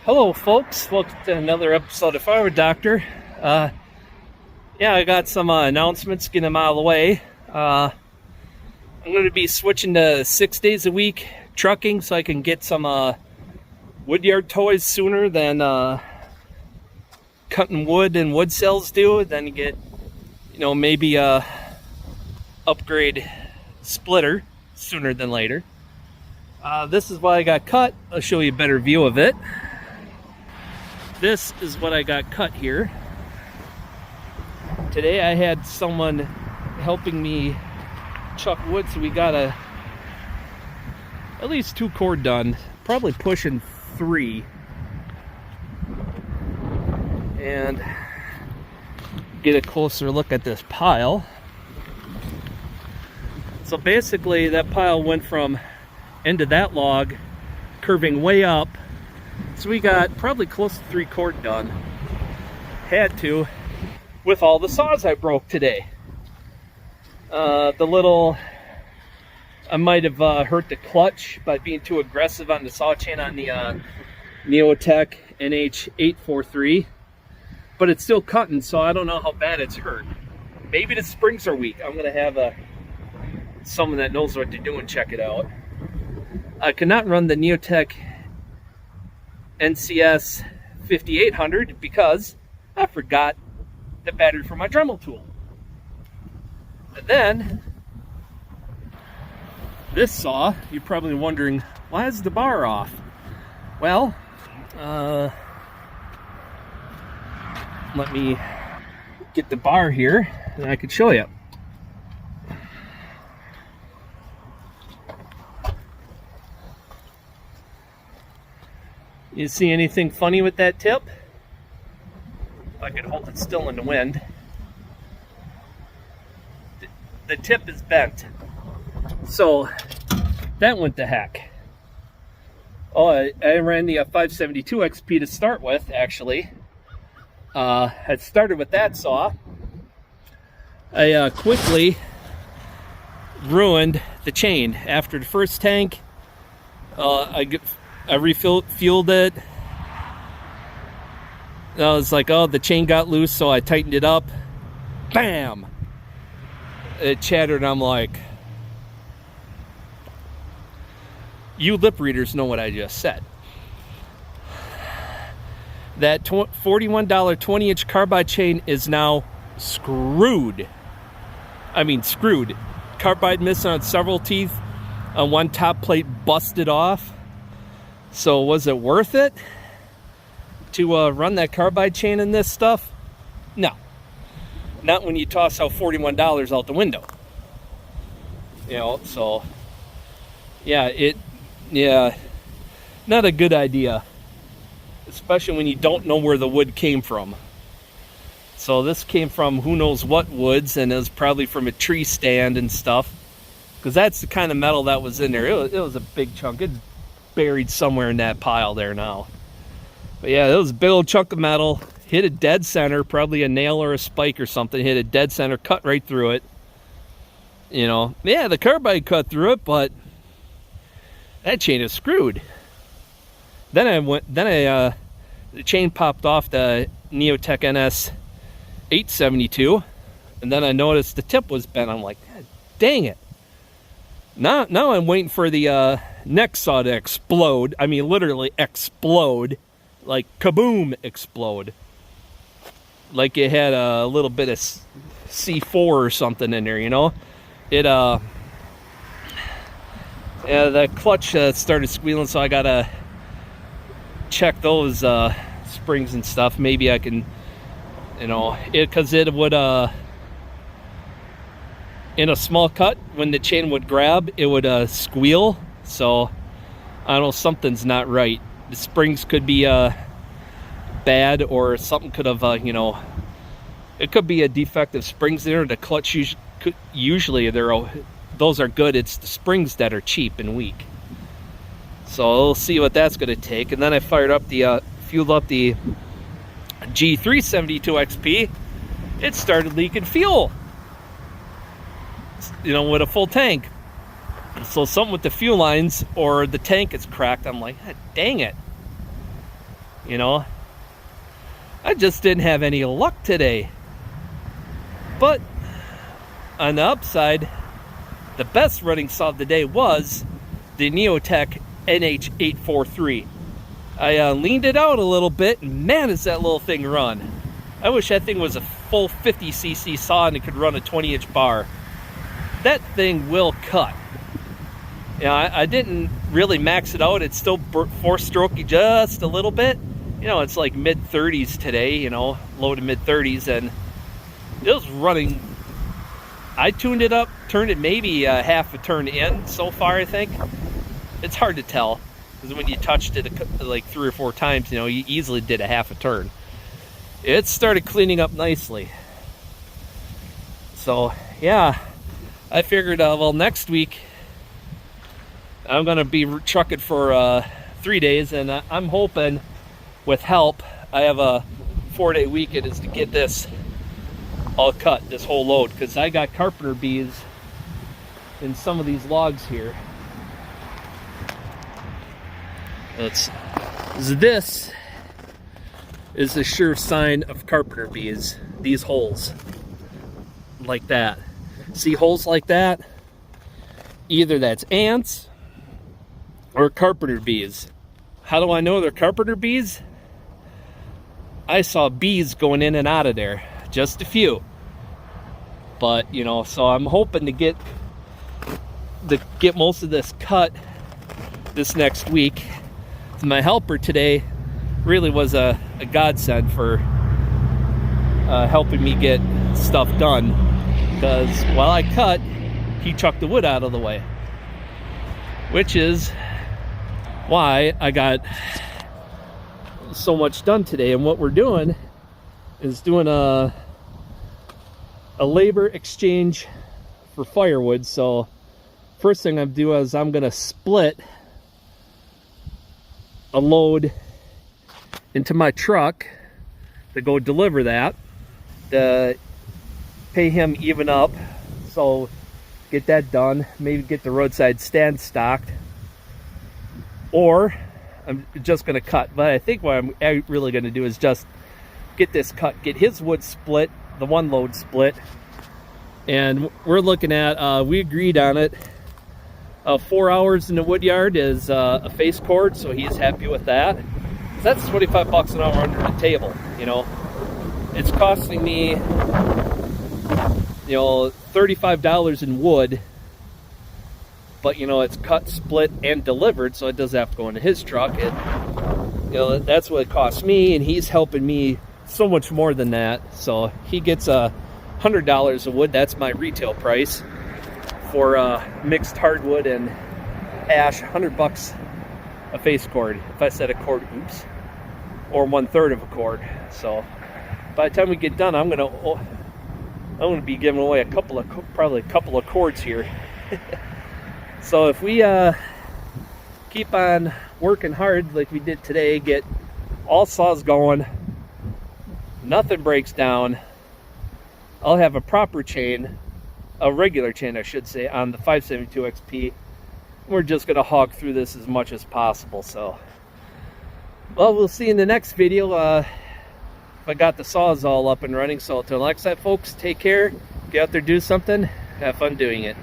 Hello folks, welcome to another episode of Fire Doctor. I got some announcements, get them out of the way. I'm going to be switching to 6 days a week trucking so I can get some woodyard toys sooner than cutting wood and wood cells do. Then get, maybe a upgrade splitter sooner than later. This is what I got cut. I'll show you a better view of it. This is what I got cut here. Today I had someone helping me chuck wood, so we got at least 2 cord done, probably pushing 3. And get a closer look at this pile. So basically that pile went from end of that log curving way up. So we got probably close to 3 cord done. Had to, with all the saws I broke today. I might have hurt the clutch by being too aggressive on the saw chain on the Neotech NH843. But it's still cutting, so I don't know how bad it's hurt. Maybe the springs are weak. I'm going to have someone that knows what they're doing check it out. I cannot run the Neotech NCS 5800 because I forgot the battery for my Dremel tool. And then this saw, you're probably wondering, why is the bar off? Well, let me get the bar here and I can show you. You see anything funny with that tip? If I could hold it still in the wind. The tip is bent. So that went to heck. Oh, I ran the 572 XP to start with, actually. I started with that saw. I quickly ruined the chain. After the first tank, I fueled it. I was like, oh, the chain got loose, so I tightened it up. Bam! It chattered, and I'm like, you lip readers know what I just said. That $41 20-inch carbide chain is now screwed. I mean, screwed. Carbide missing on several teeth. One top plate busted off. So was it worth it to run that carbide chain in this stuff? No. Not when you toss out $41 out the window. So not a good idea. Especially when you don't know where the wood came from. So this came from who knows what woods, and it was probably from a tree stand and stuff. Because that's the kind of metal that was in there. It was a big chunk. It's buried somewhere in that pile there now. But yeah, it was a big old chunk of metal. Hit a dead center, probably a nail or a spike or something. Hit a dead center, cut right through it. Yeah, the carbide cut through it, but that chain is screwed. The chain popped off the Neotech NS 872, and then I noticed the tip was bent. I'm like, God, dang it. Now I'm waiting for the next saw to explode. I mean, literally explode. Like, kaboom, explode. Like it had a little bit of C4 or something in there, It, the clutch started squealing, so I gotta check those springs and stuff. Maybe I can, because it would, in a small cut, when the chain would grab, it would squeal. So I don't know, something's not right. The springs could be bad, or something could have, it could be a defective springs there. The clutch usually those are good. It's the springs that are cheap and weak. So we'll see what that's going to take. And then I fueled up the G372 XP. It started leaking fuel. With a full tank. So something with the fuel lines or the tank is cracked. I'm like, God, dang it. you know. I just didn't have any luck today. But on the upside, the best running saw of the day was the Neotech NH843. I leaned it out a little bit, and man, does that little thing run. I wish that thing was a full 50cc saw and it could run a 20-inch bar. That thing will cut. You know, I didn't really max it out. It's still 4-strokey just a little bit. You know, it's like mid-30s today, you know, low to mid-30s, and it was running. I tuned it up, turned it maybe half a turn in so far, I think. It's hard to tell, because when you touched it like 3 or 4 times, you know, you easily did a half a turn. It started cleaning up nicely. So, yeah, I figured, well, next week, I'm going to be trucking for 3 days, and I'm hoping, with help, I have a 4-day weekend, is to get this all cut, this whole load, because I got carpenter bees in some of these logs here. This is a sure sign of carpenter bees. These holes like that. See holes like that? Either that's ants or carpenter bees. How do I know they're carpenter bees? I saw bees going in and out of there. Just a few. But, you know, so I'm hoping to get most of this cut this next week. My helper today really was a godsend for helping me get stuff done, because while I cut, he chucked the wood out of the way, which is why I got so much done today. And what we're doing is doing a labor exchange for firewood. So first thing I'm doing is I'm gonna split a load into my truck to go deliver that, to pay him even up, so get that done, maybe get the roadside stand stocked, or I'm just gonna cut. But I think what I'm really gonna do is just get this cut, get his wood split, the one load split, and we're looking at, we agreed on it, 4 hours in the wood yard is a face cord, so he's happy with that. That's $25 an hour under the table, you know. It's costing me, you know, $35 in wood, but, you know, it's cut, split, and delivered, so it doesn't have to go into his truck. You know, that's what it costs me, and he's helping me so much more than that. So he gets $100 of wood. That's my retail price for mixed hardwood and ash. $100 a face cord. If I said a cord, oops, or 1/3 of a cord. So by the time we get done, I'm gonna be giving away probably a couple of cords here. So if we keep on working hard like we did today, get all saws going, nothing breaks down, I'll have a proper chain, a regular chain I should say, on the 572 XP. We're just gonna hog through this as much as possible. So, well, we'll see in the next video if I got the saws all up and running. So until next time, folks, take care, get out there, do something, have fun doing it.